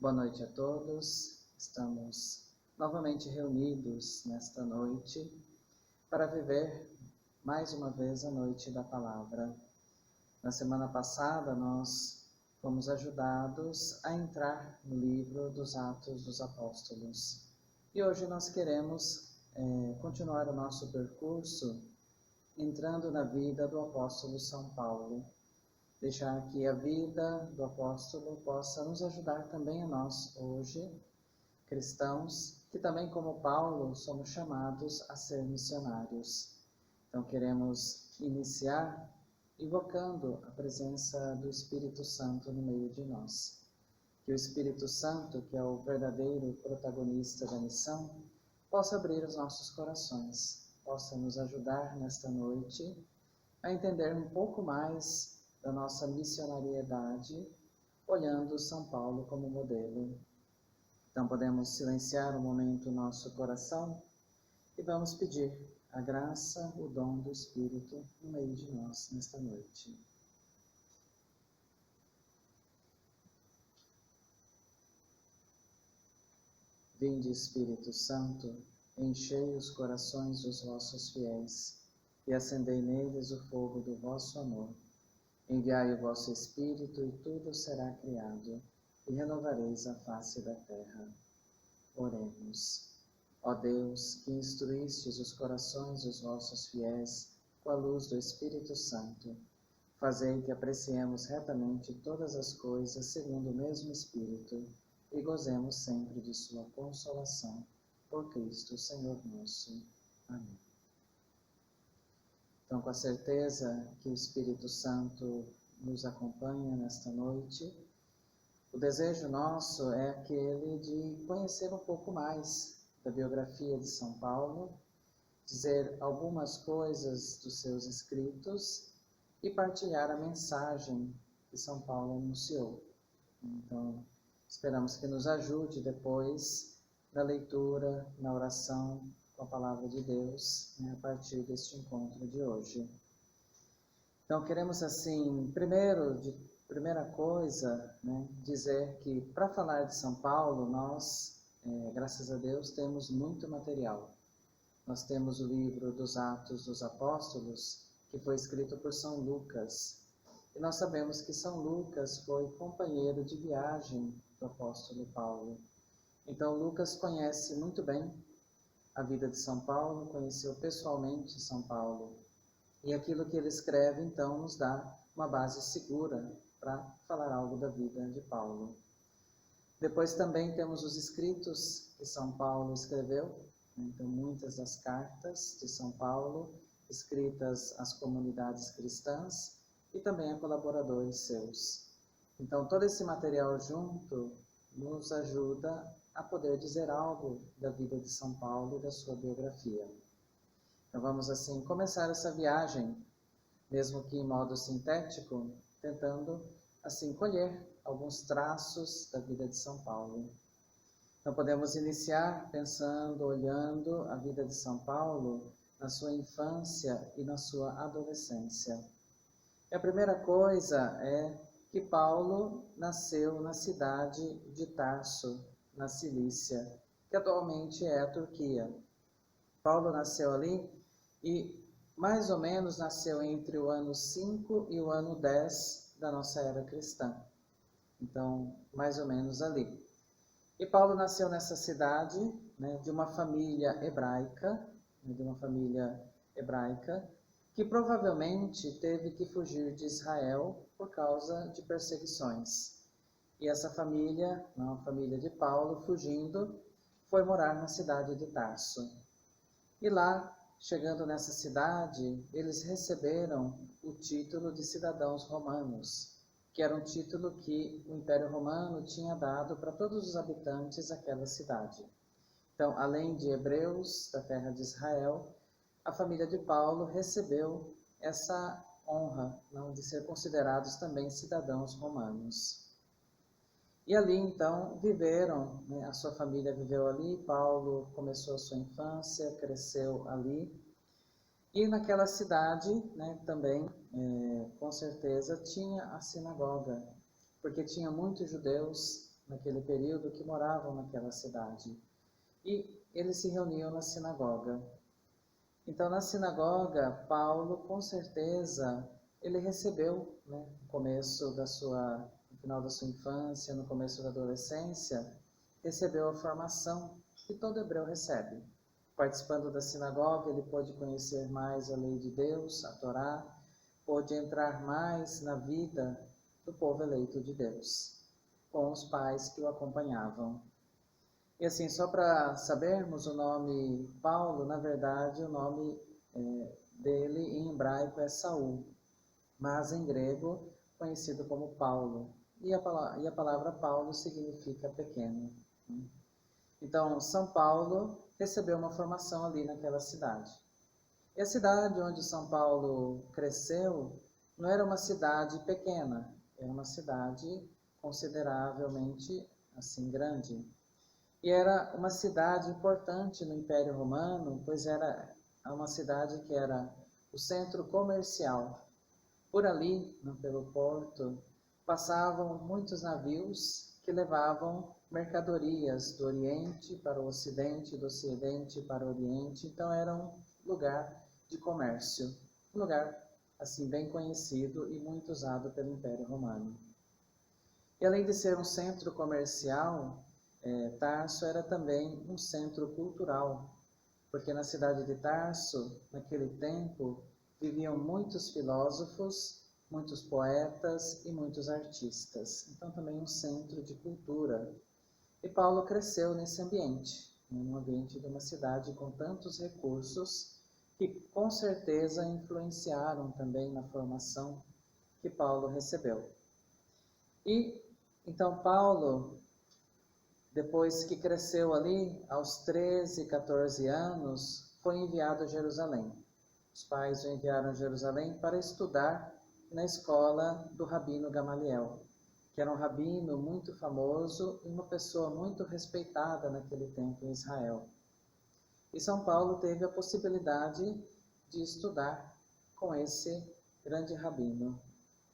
Boa noite a todos. Estamos novamente reunidos nesta noite para viver mais uma vez a noite da palavra. Na semana passada nós fomos ajudados a entrar no livro dos Atos dos Apóstolos. E hoje nós queremos continuar o nosso percurso entrando na vida do apóstolo São Paulo. Deixar que a vida do apóstolo possa nos ajudar também a nós hoje, cristãos, que também como Paulo somos chamados a ser missionários. Então queremos iniciar invocando a presença do Espírito Santo no meio de nós. Que o Espírito Santo, que é o verdadeiro protagonista da missão, possa abrir os nossos corações, possa nos ajudar nesta noite a entender um pouco mais da nossa missionariedade, olhando São Paulo como modelo. Então podemos silenciar um momento o nosso coração e vamos pedir a graça, o dom do Espírito no meio de nós nesta noite. Vinde, Espírito Santo, enchei os corações dos vossos fiéis e acendei neles o fogo do vosso amor. Enviai o vosso Espírito e tudo será criado, e renovareis a face da terra. Oremos. Ó Deus, que instruístes os corações dos vossos fiéis com a luz do Espírito Santo, fazei que apreciemos retamente todas as coisas segundo o mesmo Espírito, e gozemos sempre de sua consolação. Por Cristo, Senhor nosso. Amém. Então, com a certeza que o Espírito Santo nos acompanha nesta noite, o desejo nosso é aquele de conhecer um pouco mais da biografia de São Paulo, dizer algumas coisas dos seus escritos e partilhar a mensagem que São Paulo anunciou. Então, esperamos que nos ajude depois na leitura, na oração, com a palavra de Deus, a partir deste encontro de hoje. Então, queremos assim, primeira coisa, dizer que para falar de São Paulo, nós, graças a Deus, temos muito material. Nós temos o livro dos Atos dos Apóstolos, que foi escrito por São Lucas. E nós sabemos que São Lucas foi companheiro de viagem do apóstolo Paulo. Então, Lucas conhece muito bem a vida de São Paulo, conheceu pessoalmente São Paulo. E aquilo que ele escreve, então, nos dá uma base segura para falar algo da vida de Paulo. Depois também temos os escritos que São Paulo escreveu, então muitas das cartas de São Paulo, escritas às comunidades cristãs e também a colaboradores seus. Então todo esse material junto nos ajuda a poder dizer algo da vida de São Paulo e da sua biografia. Então vamos assim começar essa viagem, mesmo que em modo sintético, tentando assim colher alguns traços da vida de São Paulo. Então podemos iniciar pensando, olhando a vida de São Paulo na sua infância e na sua adolescência. E a primeira coisa é que Paulo nasceu na cidade de Tarso, na Cilícia, que atualmente é a Turquia. Paulo nasceu ali e mais ou menos nasceu entre o ano 5 e o ano 10 da nossa era cristã. Então, mais ou menos ali. E Paulo nasceu nessa cidade, de uma família hebraica, que provavelmente teve que fugir de Israel por causa de perseguições. E essa família, a família de Paulo, fugindo, foi morar na cidade de Tarso. E lá, chegando nessa cidade, eles receberam o título de cidadãos romanos, que era um título que o Império Romano tinha dado para todos os habitantes daquela cidade. Então, além de hebreus da terra de Israel, a família de Paulo recebeu essa honra, de ser considerados também cidadãos romanos. E ali, então, viveram, a sua família viveu ali, Paulo começou a sua infância, cresceu ali. E naquela cidade, também, com certeza, tinha a sinagoga, porque tinha muitos judeus naquele período que moravam naquela cidade. E eles se reuniam na sinagoga. Então, na sinagoga, Paulo, com certeza, ele recebeu, no final da sua infância, no começo da adolescência, recebeu a formação que todo hebreu recebe. Participando da sinagoga, ele pôde conhecer mais a lei de Deus, a Torá, pôde entrar mais na vida do povo eleito de Deus, com os pais que o acompanhavam. E assim, só para sabermos, o nome Paulo, na verdade, o nome dele em hebraico é Saul, mas em grego conhecido como Paulo. E a palavra Paulo significa pequeno. Então, São Paulo recebeu uma formação ali naquela cidade. E a cidade onde São Paulo cresceu não era uma cidade pequena, era uma cidade consideravelmente assim grande. E era uma cidade importante no Império Romano, pois era uma cidade que era o centro comercial. Por ali, pelo porto, passavam muitos navios que levavam mercadorias do Oriente para o Ocidente, do Ocidente para o Oriente. Então era um lugar de comércio, um lugar assim bem conhecido e muito usado pelo Império Romano. E além de ser um centro comercial, Tarso era também um centro cultural, porque na cidade de Tarso, naquele tempo, viviam muitos filósofos, muitos poetas e muitos artistas. Então também um centro de cultura. E Paulo cresceu nesse ambiente, num ambiente de uma cidade com tantos recursos que com certeza influenciaram também na formação que Paulo recebeu. E então Paulo, depois que cresceu ali, aos 13, 14 anos, foi enviado a Jerusalém. Os pais o enviaram a Jerusalém para estudar na escola do Rabino Gamaliel, que era um rabino muito famoso e uma pessoa muito respeitada naquele tempo em Israel. E São Paulo teve a possibilidade de estudar com esse grande rabino.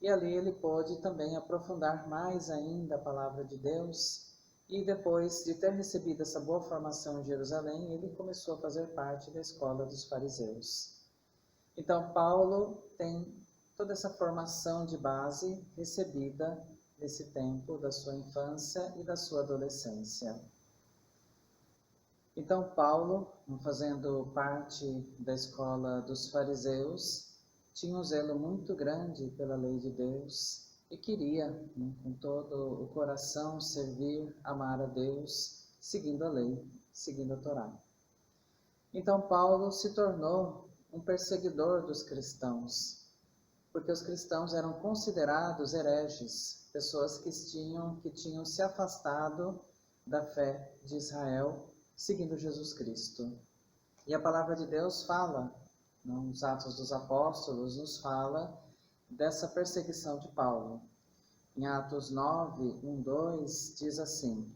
E ali ele pôde também aprofundar mais ainda a palavra de Deus. E depois de ter recebido essa boa formação em Jerusalém, ele começou a fazer parte da escola dos fariseus. Então, Paulo tem toda essa formação de base recebida nesse tempo da sua infância e da sua adolescência. Então, Paulo, fazendo parte da escola dos fariseus, tinha um zelo muito grande pela lei de Deus e queria, com todo o coração, servir, amar a Deus, seguindo a lei, seguindo a Torá. Então, Paulo se tornou um perseguidor dos cristãos, porque os cristãos eram considerados hereges, pessoas que tinham se afastado da fé de Israel, seguindo Jesus Cristo. E a palavra de Deus fala, nos Atos dos Apóstolos, nos fala dessa perseguição de Paulo. Em Atos 9, 1, 2, diz assim: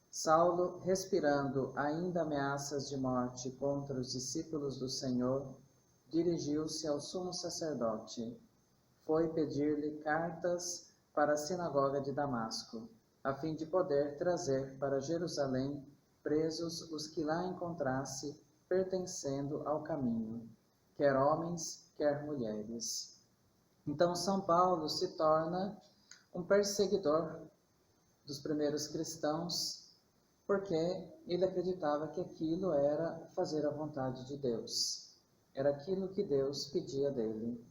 Saulo, respirando ainda ameaças de morte contra os discípulos do Senhor, dirigiu-se ao sumo sacerdote. Foi pedir-lhe cartas para a sinagoga de Damasco, a fim de poder trazer para Jerusalém presos os que lá encontrasse pertencendo ao caminho, quer homens, quer mulheres. Então São Paulo se torna um perseguidor dos primeiros cristãos, porque ele acreditava que aquilo era fazer a vontade de Deus. Era aquilo que Deus pedia dele.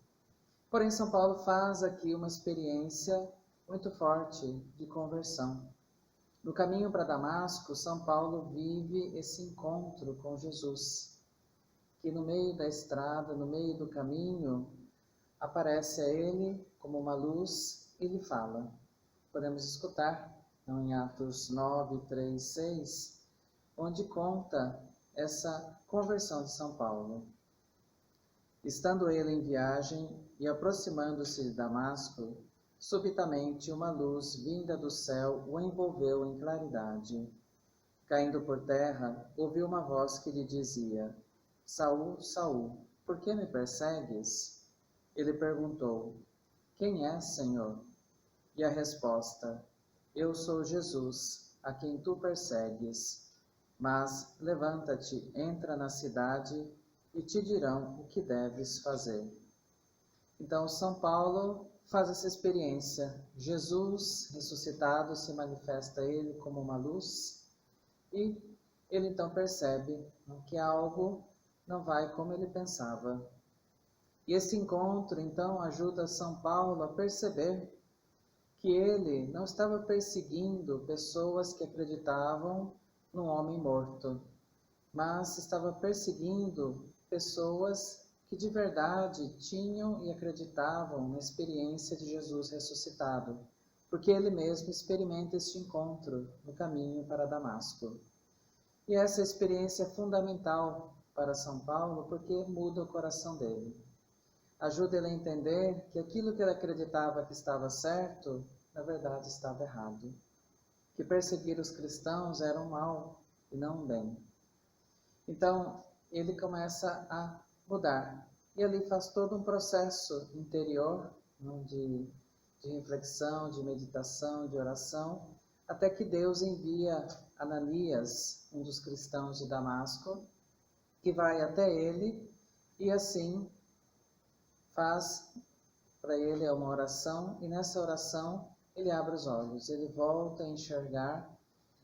Porém, São Paulo faz aqui uma experiência muito forte de conversão. No caminho para Damasco, São Paulo vive esse encontro com Jesus, que no meio da estrada, no meio do caminho, aparece a ele como uma luz e lhe fala. Podemos escutar em Atos 9, 3, 6, onde conta essa conversão de São Paulo. Estando ele em viagem e aproximando-se de Damasco, subitamente uma luz vinda do céu o envolveu em claridade. Caindo por terra, ouviu uma voz que lhe dizia: Saul, Saul, por que me persegues? Ele perguntou: Quem és, Senhor? E a resposta: eu sou Jesus, a quem tu persegues. Mas levanta-te, entra na cidade e te dirão o que deves fazer. Então, São Paulo faz essa experiência. Jesus ressuscitado se manifesta a ele como uma luz e ele então percebe que algo não vai como ele pensava. E esse encontro, então, ajuda São Paulo a perceber que ele não estava perseguindo pessoas que acreditavam num homem morto, mas estava perseguindo pessoas que de verdade tinham e acreditavam na experiência de Jesus ressuscitado, porque ele mesmo experimenta este encontro no caminho para Damasco. E essa experiência é fundamental para São Paulo porque muda o coração dele. Ajuda ele a entender que aquilo que ele acreditava que estava certo, na verdade estava errado. Que perseguir os cristãos era um mal e não um bem. Então, ele começa a mudar. E ali faz todo um processo interior, de reflexão, de meditação, de oração, até que Deus envia Ananias, um dos cristãos de Damasco, que vai até ele e assim faz para ele uma oração, e nessa oração ele abre os olhos, ele volta a enxergar,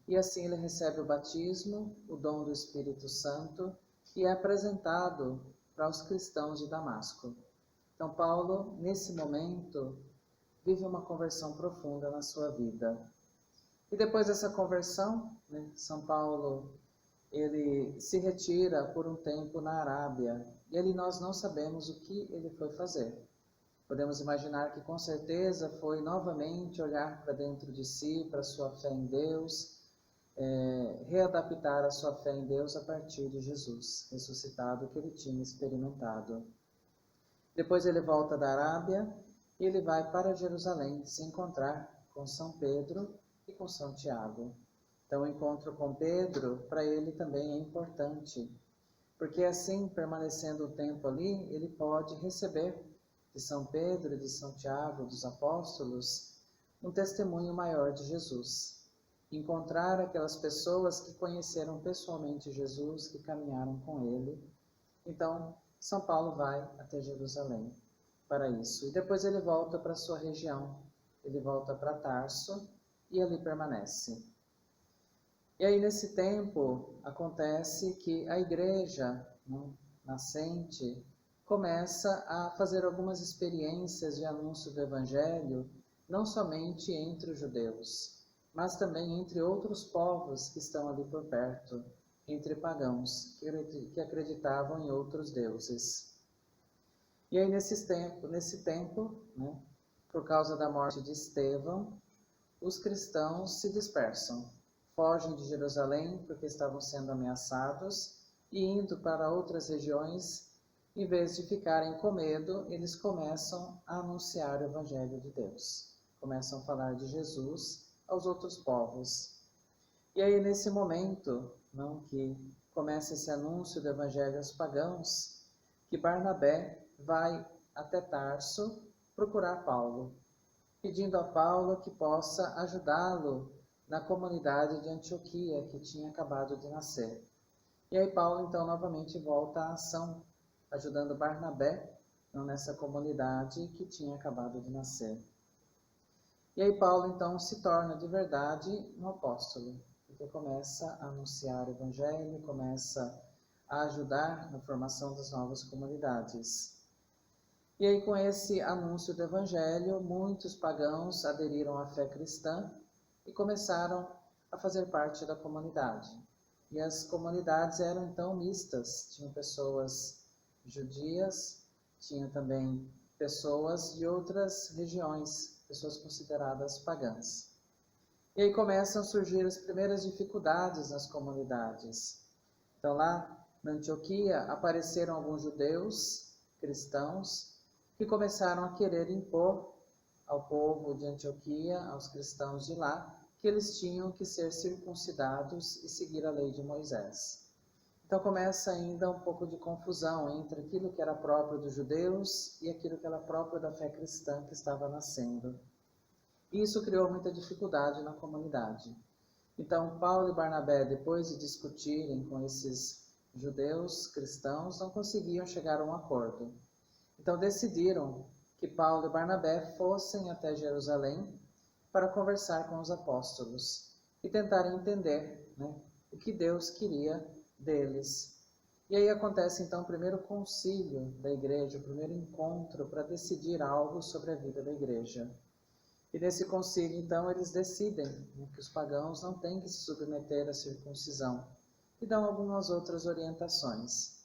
e assim ele recebe o batismo, o dom do Espírito Santo, e é apresentado para os cristãos de Damasco. Então Paulo, nesse momento, vive uma conversão profunda na sua vida. E depois dessa conversão, São Paulo ele se retira por um tempo na Arábia, e ali nós não sabemos o que ele foi fazer. Podemos imaginar que com certeza foi novamente olhar para dentro de si, para a sua fé em Deus, readaptar a sua fé em Deus a partir de Jesus ressuscitado que ele tinha experimentado. Depois ele volta da Arábia e ele vai para Jerusalém se encontrar com São Pedro e com São Tiago. Então o encontro com Pedro para ele também é importante, porque assim, permanecendo o tempo ali, ele pode receber de São Pedro e de São Tiago, dos apóstolos, um testemunho maior de Jesus. Encontrar aquelas pessoas que conheceram pessoalmente Jesus, que caminharam com ele. Então, São Paulo vai até Jerusalém para isso. E depois ele volta para a sua região. Ele volta para Tarso e ali permanece. E aí, nesse tempo, acontece que a igreja nascente começa a fazer algumas experiências de anúncio do Evangelho, não somente entre os judeus, mas também entre outros povos que estão ali por perto, entre pagãos que acreditavam em outros deuses. E aí, nesse tempo, por causa da morte de Estevão, os cristãos se dispersam. Fogem de Jerusalém porque estavam sendo ameaçados e indo para outras regiões, em vez de ficarem com medo, eles começam a anunciar o Evangelho de Deus. Começam a falar de Jesus aos outros povos. E aí, nesse momento, que começa esse anúncio do Evangelho aos pagãos, que Barnabé vai até Tarso procurar Paulo, pedindo a Paulo que possa ajudá-lo na comunidade de Antioquia, que tinha acabado de nascer. E aí Paulo, então, novamente volta à ação, ajudando Barnabé nessa comunidade que tinha acabado de nascer. E aí Paulo, então, se torna de verdade um apóstolo, porque começa a anunciar o Evangelho, começa a ajudar na formação das novas comunidades. E aí, com esse anúncio do Evangelho, muitos pagãos aderiram à fé cristã e começaram a fazer parte da comunidade. E as comunidades eram então mistas, tinham pessoas judias, tinha também pessoas de outras regiões, pessoas consideradas pagãs. E aí começam a surgir as primeiras dificuldades nas comunidades. Então lá na Antioquia apareceram alguns judeus cristãos que começaram a querer impor ao povo de Antioquia, aos cristãos de lá, que eles tinham que ser circuncidados e seguir a lei de Moisés. Então começa ainda um pouco de confusão entre aquilo que era próprio dos judeus e aquilo que era próprio da fé cristã que estava nascendo. E isso criou muita dificuldade na comunidade. Então, Paulo e Barnabé, depois de discutirem com esses judeus cristãos, não conseguiam chegar a um acordo. Então, decidiram que Paulo e Barnabé fossem até Jerusalém para conversar com os apóstolos e tentarem entender, né, o que Deus queria deles. E aí acontece então o primeiro concílio da igreja, o primeiro encontro para decidir algo sobre a vida da igreja. E nesse concílio então eles decidem, né, que os pagãos não têm que se submeter à circuncisão e dão algumas outras orientações.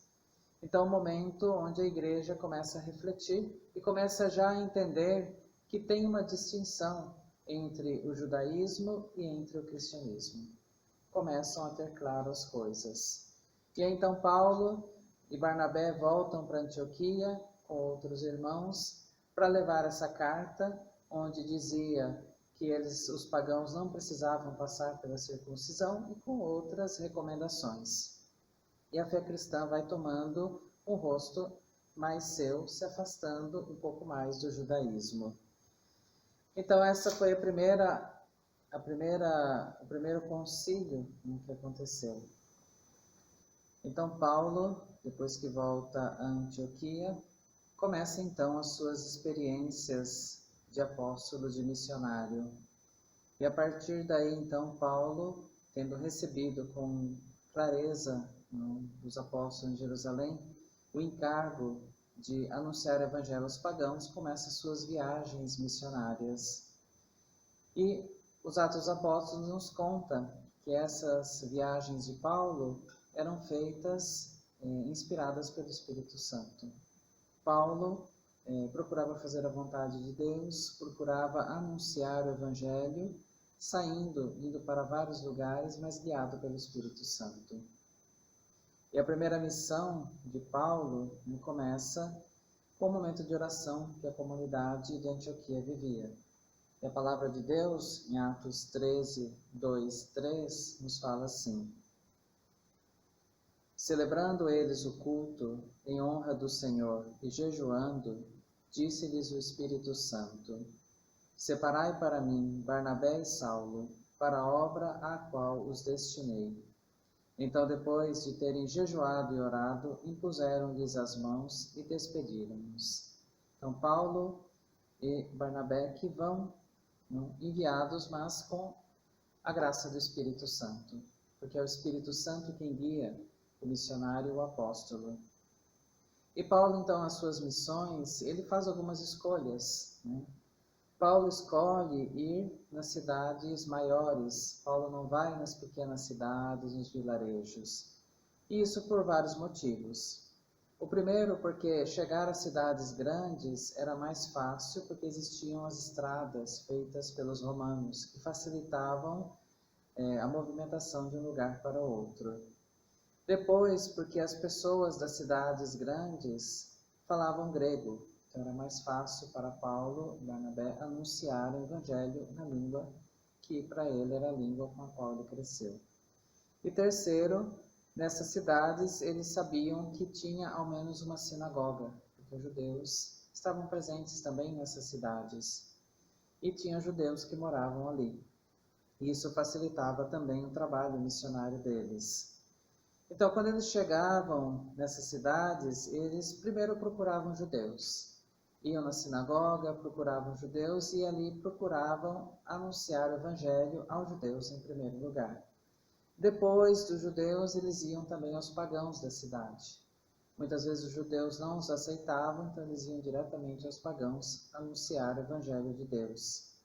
Então é um momento onde a igreja começa a refletir e começa já a entender que tem uma distinção entre o judaísmo e entre o cristianismo. Começam a ter claro as coisas. E aí, então Paulo e Barnabé voltam para Antioquia com outros irmãos para levar essa carta onde dizia que os pagãos não precisavam passar pela circuncisão e com outras recomendações. E a fé cristã vai tomando um rosto mais seu, se afastando um pouco mais do judaísmo. Então essa foi o primeiro concílio, né, que aconteceu. Então Paulo, depois que volta a Antioquia, começa então as suas experiências de apóstolo, de missionário. E a partir daí então Paulo, tendo recebido com clareza, né, dos apóstolos em Jerusalém, o encargo de anunciar o evangelho aos pagãos, começa as suas viagens missionárias. E os Atos dos Apóstolos nos contam que essas viagens de Paulo eram feitas inspiradas pelo Espírito Santo. Paulo procurava fazer a vontade de Deus, procurava anunciar o Evangelho, indo para vários lugares, mas guiado pelo Espírito Santo. E a primeira missão de Paulo começa com o momento de oração que a comunidade de Antioquia vivia. E a palavra de Deus, em Atos 13, 2, 3, nos fala assim: celebrando eles o culto em honra do Senhor e jejuando, disse-lhes o Espírito Santo: separai para mim Barnabé e Saulo, para a obra à qual os destinei. Então, depois de terem jejuado e orado, impuseram-lhes as mãos e despediram-nos. Então, Paulo e Barnabé que vão enviados, mas com a graça do Espírito Santo, porque é o Espírito Santo quem guia o missionário e o apóstolo. E Paulo, então, nas suas missões, ele faz algumas escolhas, né? Paulo escolhe ir nas cidades maiores. Paulo não vai nas pequenas cidades, nos vilarejos. E isso por vários motivos. O primeiro, porque chegar às cidades grandes era mais fácil, porque existiam as estradas feitas pelos romanos, que facilitavam a movimentação de um lugar para outro. Depois, porque as pessoas das cidades grandes falavam grego, então era mais fácil para Paulo e Barnabé anunciar o Evangelho na língua que para ele era a língua com a qual ele cresceu. E terceiro, nessas cidades eles sabiam que tinha ao menos uma sinagoga, porque os judeus estavam presentes também nessas cidades. E tinha judeus que moravam ali. E isso facilitava também o trabalho missionário deles. Então, quando eles chegavam nessas cidades, eles primeiro procuravam judeus. Iam na sinagoga, procuravam judeus e ali procuravam anunciar o evangelho aos judeus em primeiro lugar. Depois dos judeus, eles iam também aos pagãos da cidade. Muitas vezes os judeus não os aceitavam, então eles iam diretamente aos pagãos anunciar o evangelho de Deus.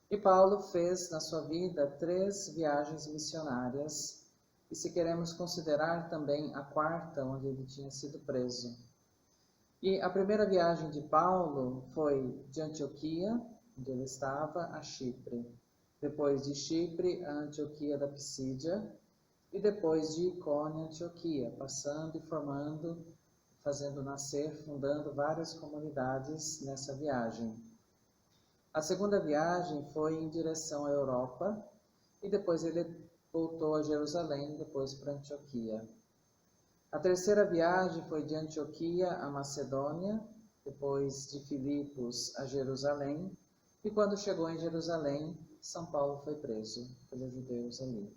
E Paulo fez na sua vida 3 viagens missionárias, e se queremos considerar também a 4ª, onde ele tinha sido preso. E a primeira viagem de Paulo foi de Antioquia, onde ele estava, a Chipre. Depois de Chipre, a Antioquia da Pisídia. E depois de Icônio, Antioquia, passando e formando, fazendo nascer, fundando várias comunidades nessa viagem. A segunda viagem foi em direção à Europa, e depois ele voltou a Jerusalém, depois para Antioquia. A terceira viagem foi de Antioquia a Macedônia, depois de Filipos a Jerusalém, E quando chegou em Jerusalém, São Paulo foi preso pelos judeus ali.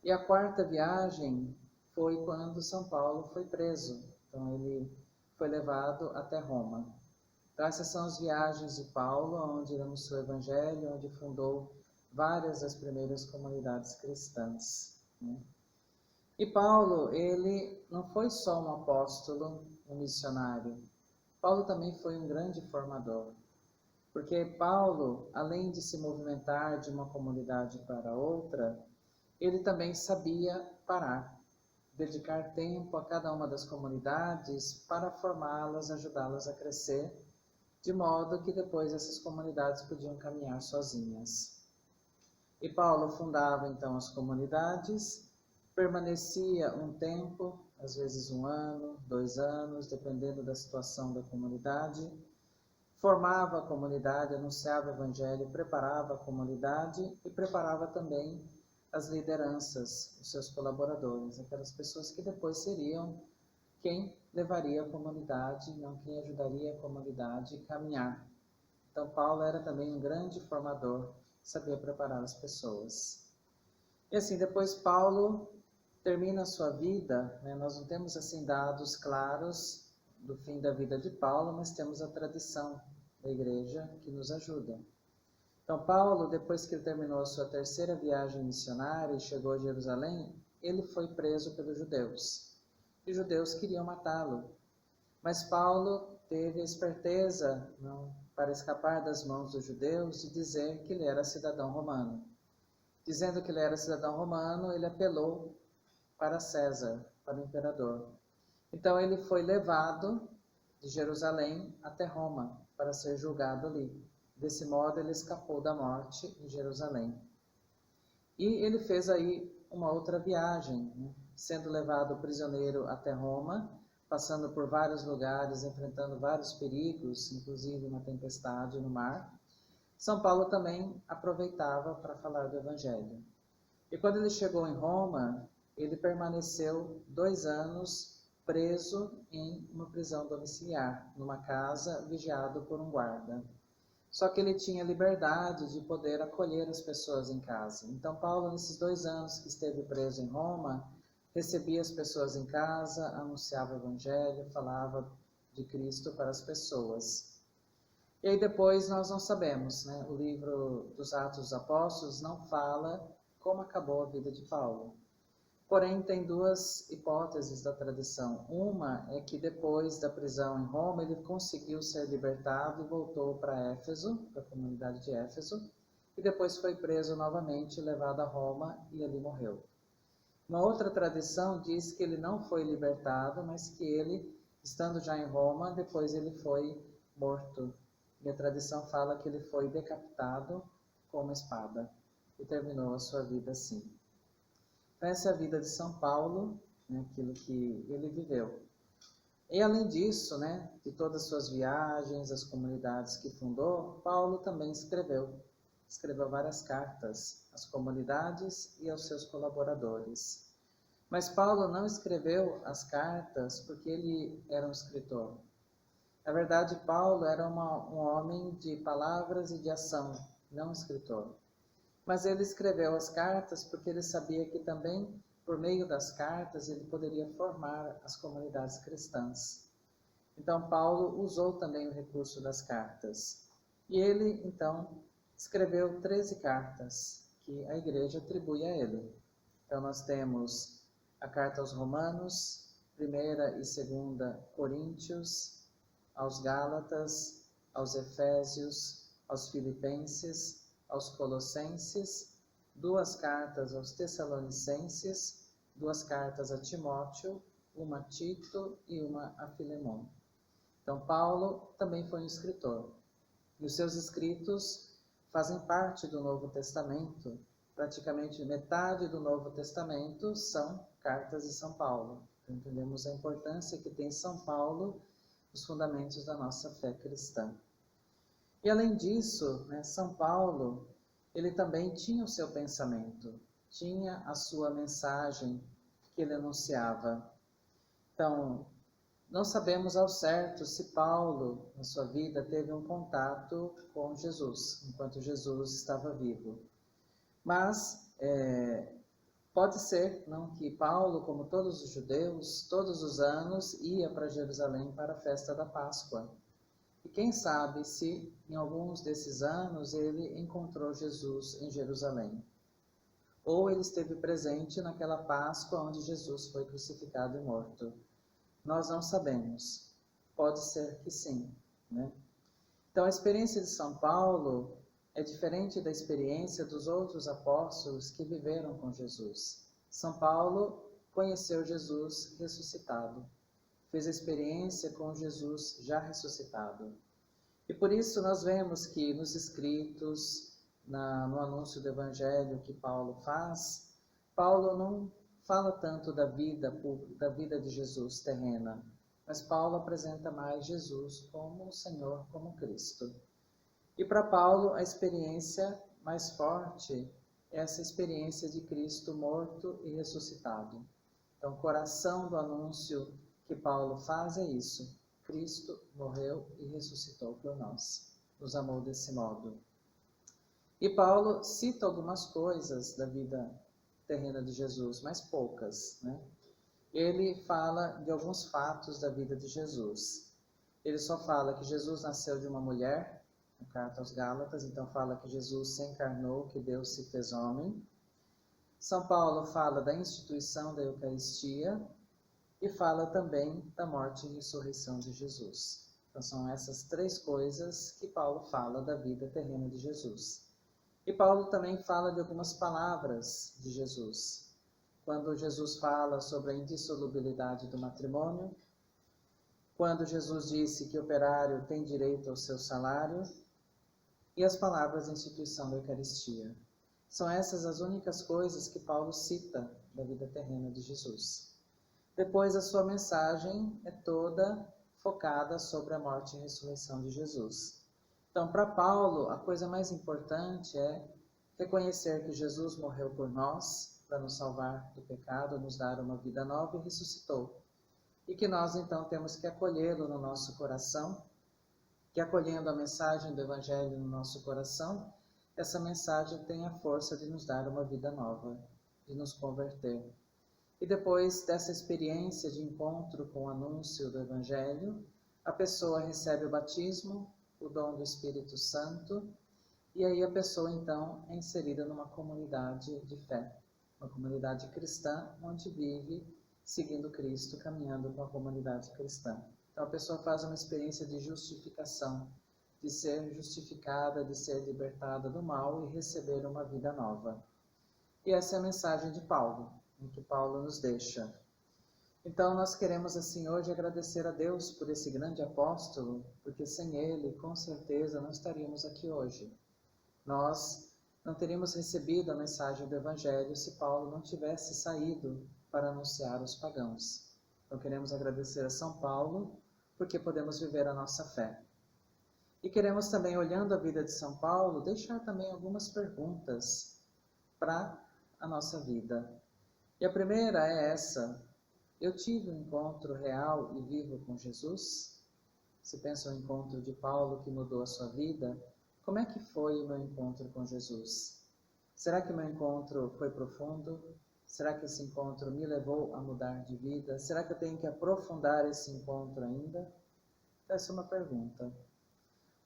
E a quarta viagem foi quando São Paulo foi preso. Então ele foi levado até Roma. Então essas são as viagens de Paulo, onde ele anunciou o Evangelho, onde fundou várias das primeiras comunidades cristãs, né? E Paulo, ele não foi só um apóstolo, um missionário. Paulo também foi um grande formador. Porque Paulo, além de se movimentar de uma comunidade para outra, ele também sabia parar, dedicar tempo a cada uma das comunidades para formá-las, ajudá-las a crescer, de modo que depois essas comunidades podiam caminhar sozinhas. E Paulo fundava então as comunidades, permanecia um tempo, às vezes 1 ano, 2 anos, dependendo da situação da comunidade, formava a comunidade, anunciava o Evangelho, preparava a comunidade e preparava também as lideranças, os seus colaboradores, aquelas pessoas que depois seriam quem levaria a comunidade, não quem ajudaria a comunidade a caminhar. Então Paulo era também um grande formador, sabia preparar as pessoas. E assim, depois Paulo termina a sua vida, né? Nós não temos assim dados claros do fim da vida de Paulo, mas temos a tradição da igreja que nos ajuda. Então Paulo, depois que ele terminou a sua terceira viagem missionária e chegou a Jerusalém, ele foi preso pelos judeus. E os judeus queriam matá-lo. Mas Paulo teve a esperteza, para escapar das mãos dos judeus, de dizer que ele era cidadão romano. Dizendo que ele era cidadão romano, ele apelou para César, para o imperador. Então ele foi levado de Jerusalém até Roma para ser julgado ali. Desse modo ele escapou da morte em Jerusalém. E ele fez aí uma outra viagem, né? Sendo levado prisioneiro até Roma, passando por vários lugares, enfrentando vários perigos, inclusive uma tempestade no mar. São Paulo também aproveitava para falar do Evangelho. E quando ele chegou em Roma, ele permaneceu 2 anos preso em uma prisão domiciliar, numa casa vigiado por um guarda. Só que ele tinha liberdade de poder acolher as pessoas em casa. Então Paulo, nesses 2 anos que esteve preso em Roma, recebia as pessoas em casa, anunciava o Evangelho, falava de Cristo para as pessoas. E aí depois nós não sabemos, né? O livro dos Atos dos Apóstolos não fala como acabou a vida de Paulo. Porém, tem 2 hipóteses da tradição. Uma é que depois da prisão em Roma, ele conseguiu ser libertado e voltou para Éfeso, para a comunidade de Éfeso, e depois foi preso novamente, levado a Roma e ali morreu. Uma outra tradição diz que ele não foi libertado, mas que ele, estando já em Roma, depois ele foi morto. E a tradição fala que ele foi decapitado com uma espada e terminou a sua vida assim. Essa é a vida de São Paulo, né, aquilo que ele viveu. E além disso, né, de todas as suas viagens, as comunidades que fundou, Paulo também escreveu várias cartas às comunidades e aos seus colaboradores. Mas Paulo não escreveu as cartas porque ele era um escritor. Na verdade, Paulo era um homem de palavras e de ação, não um escritor. Mas ele escreveu as cartas porque ele sabia que também, por meio das cartas, ele poderia formar as comunidades cristãs. Então, Paulo usou também o recurso das cartas. E ele, então, escreveu 13 cartas que a igreja atribui a ele. Então, nós temos a carta aos Romanos, 1ª e 2ª Coríntios, aos Gálatas, aos Efésios, aos Filipenses, aos Colossenses, 2 cartas aos Tessalonicenses, 2 cartas a Timóteo, uma a Tito e uma a Filemon. Então, Paulo também foi um escritor. E os seus escritos fazem parte do Novo Testamento. Praticamente metade do Novo Testamento são cartas de São Paulo. Então, entendemos a importância que tem São Paulo nos fundamentos da nossa fé cristã. E além disso, né, São Paulo, ele também tinha o seu pensamento, tinha a sua mensagem que ele anunciava. Então, Não sabemos ao certo se Paulo, na sua vida, teve um contato com Jesus, enquanto Jesus estava vivo. Mas pode ser, não, que Paulo, como todos os judeus, todos os anos ia para Jerusalém para a festa da Páscoa. E quem sabe se em alguns desses anos ele encontrou Jesus em Jerusalém. Ou ele esteve presente naquela Páscoa onde Jesus foi crucificado e morto. Nós não sabemos. Pode ser que sim, né? Então a experiência de São Paulo é diferente da experiência dos outros apóstolos que viveram com Jesus. São Paulo conheceu Jesus ressuscitado. Fez a experiência com Jesus já ressuscitado. E por isso nós vemos que nos escritos, no anúncio do Evangelho que Paulo faz, Paulo não fala tanto da vida de Jesus terrena, mas Paulo apresenta mais Jesus como o Senhor, como Cristo. E para Paulo a experiência mais forte é essa experiência de Cristo morto e ressuscitado. Então o coração do anúncio que Paulo faz é isso: Cristo morreu e ressuscitou por nós, nos amou desse modo. E Paulo cita algumas coisas da vida terrena de Jesus, mas poucas, né? Ele fala de alguns fatos da vida de Jesus. Ele só fala que Jesus nasceu de uma mulher, na carta aos Gálatas, então fala que Jesus se encarnou, que Deus se fez homem. São Paulo fala da instituição da Eucaristia e fala também da morte e ressurreição de Jesus. Então são essas três coisas que Paulo fala da vida terrena de Jesus. E Paulo também fala de algumas palavras de Jesus. Quando Jesus fala sobre a indissolubilidade do matrimônio, quando Jesus disse que o operário tem direito ao seu salário, e as palavras da instituição da Eucaristia. São essas as únicas coisas que Paulo cita da vida terrena de Jesus. Depois a sua mensagem é toda focada sobre a morte e ressurreição de Jesus. Então, para Paulo, a coisa mais importante é reconhecer que Jesus morreu por nós, para nos salvar do pecado, nos dar uma vida nova e ressuscitou. E que nós, então, temos que acolhê-lo no nosso coração, que acolhendo a mensagem do Evangelho no nosso coração, essa mensagem tem a força de nos dar uma vida nova, de nos converter. E depois dessa experiência de encontro com o anúncio do Evangelho, a pessoa recebe o batismo, o dom do Espírito Santo, e aí a pessoa então é inserida numa comunidade de fé, uma comunidade cristã, onde vive seguindo Cristo, caminhando com a comunidade cristã. Então a pessoa faz uma experiência de justificação, de ser justificada, de ser libertada do mal e receber uma vida nova. E essa é a mensagem de Paulo, em que Paulo nos deixa. Então nós queremos assim hoje agradecer a Deus por esse grande apóstolo, porque sem ele, com certeza, não estaríamos aqui hoje. Nós não teríamos recebido a mensagem do Evangelho se Paulo não tivesse saído para anunciar aos pagãos. Então queremos agradecer a São Paulo, porque podemos viver a nossa fé. E queremos também, olhando a vida de São Paulo, deixar também algumas perguntas para a nossa vida. E a primeira é essa: eu tive um encontro real e vivo com Jesus? Se pensa no encontro de Paulo que mudou a sua vida, como é que foi o meu encontro com Jesus? Será que o meu encontro foi profundo? Será que esse encontro me levou a mudar de vida? Será que eu tenho que aprofundar esse encontro ainda? Essa é uma pergunta.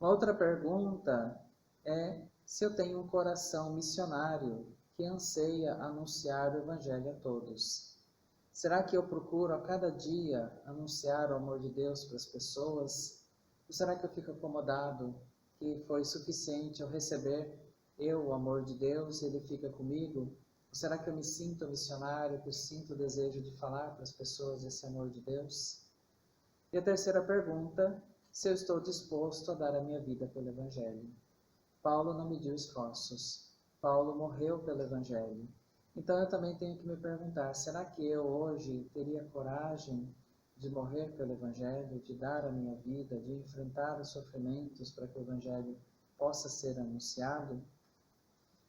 Uma outra pergunta é se eu tenho um coração missionário que anseia anunciar o Evangelho a todos. Será que eu procuro a cada dia anunciar o amor de Deus para as pessoas? Ou será que eu fico acomodado que foi suficiente eu receber o amor de Deus e Ele fica comigo? Ou será que eu me sinto missionário, que eu sinto o desejo de falar para as pessoas esse amor de Deus? E a terceira pergunta: se eu estou disposto a dar a minha vida pelo Evangelho. Paulo não mediu esforços. Paulo morreu pelo Evangelho. Então eu também tenho que me perguntar, será que eu hoje teria coragem de morrer pelo Evangelho, de dar a minha vida, de enfrentar os sofrimentos para que o Evangelho possa ser anunciado?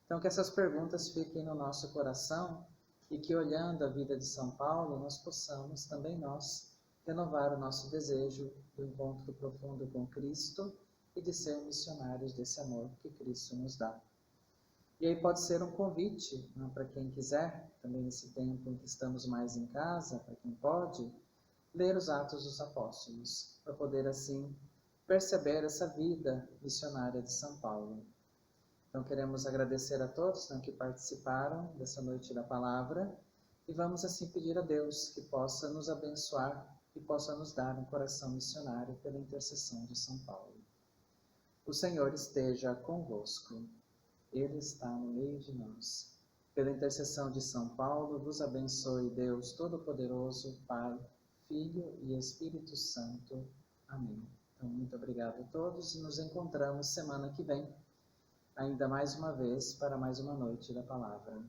Então que essas perguntas fiquem no nosso coração e que, olhando a vida de São Paulo, nós possamos também nós renovar o nosso desejo do encontro profundo com Cristo e de ser missionários desse amor que Cristo nos dá. E aí pode ser um convite, né, para quem quiser, também nesse tempo em que estamos mais em casa, para quem pode, ler os Atos dos Apóstolos, para poder assim perceber essa vida missionária de São Paulo. Então queremos agradecer a todos, né, que participaram dessa noite da palavra e vamos assim pedir a Deus que possa nos abençoar e possa nos dar um coração missionário pela intercessão de São Paulo. O Senhor esteja convosco. Ele está no meio de nós. Pela intercessão de São Paulo, vos abençoe Deus Todo-Poderoso, Pai, Filho e Espírito Santo. Amém. Então, muito obrigado a todos e nos encontramos semana que vem, ainda mais uma vez, para mais uma noite da palavra.